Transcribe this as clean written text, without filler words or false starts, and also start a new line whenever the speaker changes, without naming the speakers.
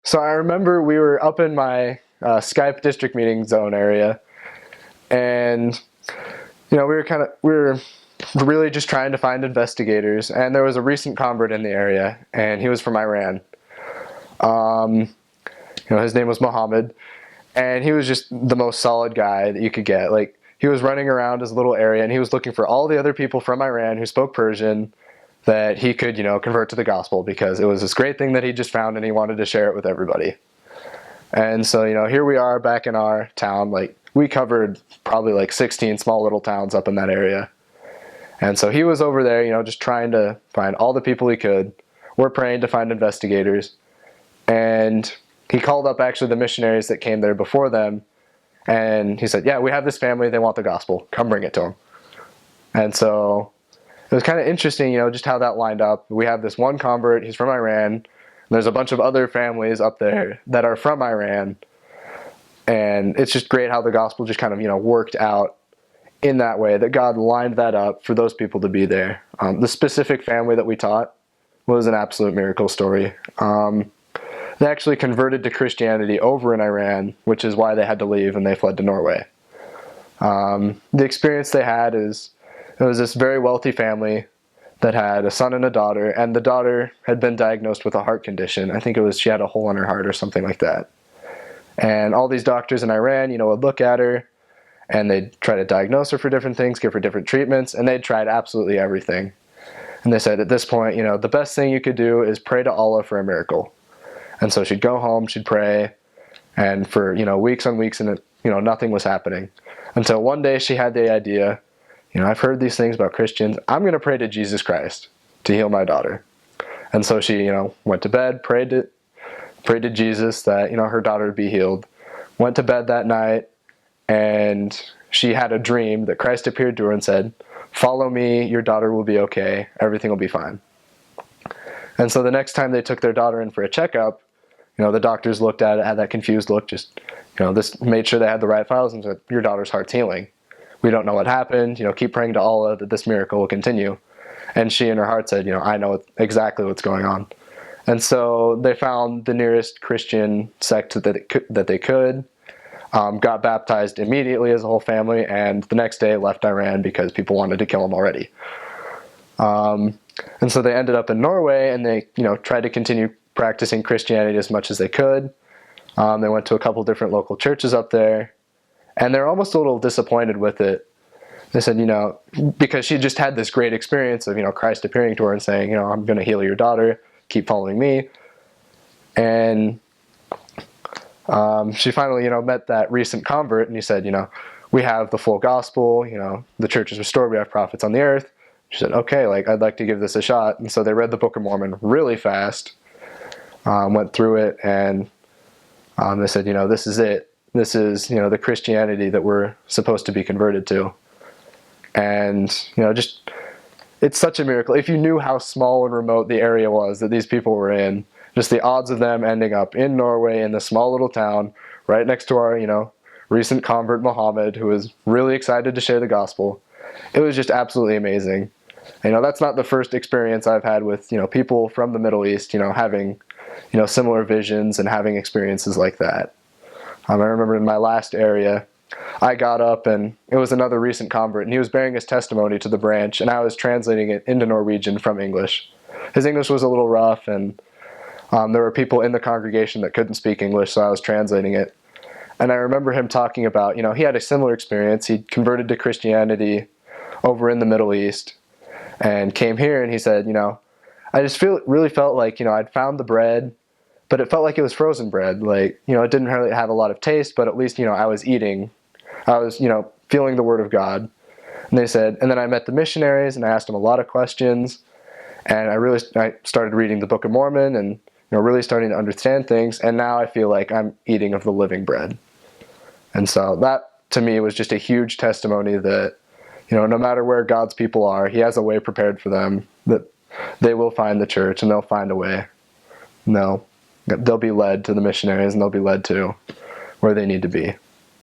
So I remember we were up in my Skype district meeting zone area, and we were really just trying to find investigators. And there was a recent convert in the area, and he was from Iran. His name was Muhammad, and he was just the most solid guy that you could get. Like, he was running around his little area, and he was looking for all the other people from Iran who spoke Persian that he could, convert to the gospel, because it was this great thing that he just found and he wanted to share it with everybody. And so, here we are back in our town. Like, we covered probably like 16 small little towns up in that area. And so he was over there, just trying to find all the people he could. We're praying to find investigators. And he called up actually the missionaries that came there before them. And he said, yeah, we have this family. They want the gospel. Come bring it to them. And so it was kind of interesting, just how that lined up. We have this one convert. He's from Iran. There's a bunch of other families up there that are from Iran. And it's just great how the gospel just kind of, worked out in that way, that God lined that up for those people to be there. The specific family that we taught was an absolute miracle story. They actually converted to Christianity over in Iran, which is why they had to leave and they fled to Norway. The experience they had is, it was this very wealthy family that had a son and a daughter, and the daughter had been diagnosed with a heart condition. I think it was she had a hole in her heart or something like that. And all these doctors in Iran, would look at her, and they'd try to diagnose her for different things, give her different treatments, and they'd tried absolutely everything. And they said at this point, the best thing you could do is pray to Allah for a miracle. And so she'd go home, she'd pray, and for, weeks on weeks, and nothing was happening. Until one day she had the idea, I've heard these things about Christians. I'm going to pray to Jesus Christ to heal my daughter. And so she, went to bed, prayed to Jesus that, her daughter would be healed. Went to bed that night, and she had a dream that Christ appeared to her and said, follow me, your daughter will be okay, everything will be fine. And so the next time they took their daughter in for a checkup, the doctors looked at it, had that confused look, just, this made sure they had the right files and said, your daughter's heart's healing. We don't know what happened, keep praying to Allah that this miracle will continue. And she in her heart said, I know exactly what's going on. And so they found the nearest Christian sect that they could, got baptized immediately as a whole family, and the next day left Iran because people wanted to kill them already. And so they ended up in Norway, and they, tried to continue practicing Christianity as much as they could. They went to a couple different local churches up there, and they're almost a little disappointed with it. They said, because she just had this great experience of, Christ appearing to her and saying, I'm going to heal your daughter, keep following me. And she finally, met that recent convert, and he said, we have the full gospel, the church is restored, we have prophets on the earth. She said, okay, I'd like to give this a shot. And so they read the Book of Mormon really fast, went through it, and they said, this is it. This is, the Christianity that we're supposed to be converted to. And, just, it's such a miracle. If you knew how small and remote the area was that these people were in, just the odds of them ending up in Norway in this small little town right next to our, recent convert Muhammad, who was really excited to share the gospel. It was just absolutely amazing. That's not the first experience I've had with, people from the Middle East, having, similar visions and having experiences like that. I remember in my last area, I got up, and it was another recent convert, and he was bearing his testimony to the branch, and I was translating it into Norwegian from English. His English was a little rough, and there were people in the congregation that couldn't speak English, so I was translating it. And I remember him talking about, he had a similar experience. He converted to Christianity over in the Middle East and came here, and he said, I just really felt like, I'd found the bread, but it felt like it was frozen bread. It didn't really have a lot of taste, but at least, I was eating. I was, feeling the word of God. And they said, and then I met the missionaries, and I asked them a lot of questions, and I started reading the Book of Mormon, and, really starting to understand things, and now I feel like I'm eating of the living bread. And so that, to me, was just a huge testimony that, no matter where God's people are, He has a way prepared for them, that they will find the church, and they'll find a way. And they'll be led to the missionaries, and they'll be led to where they need to be.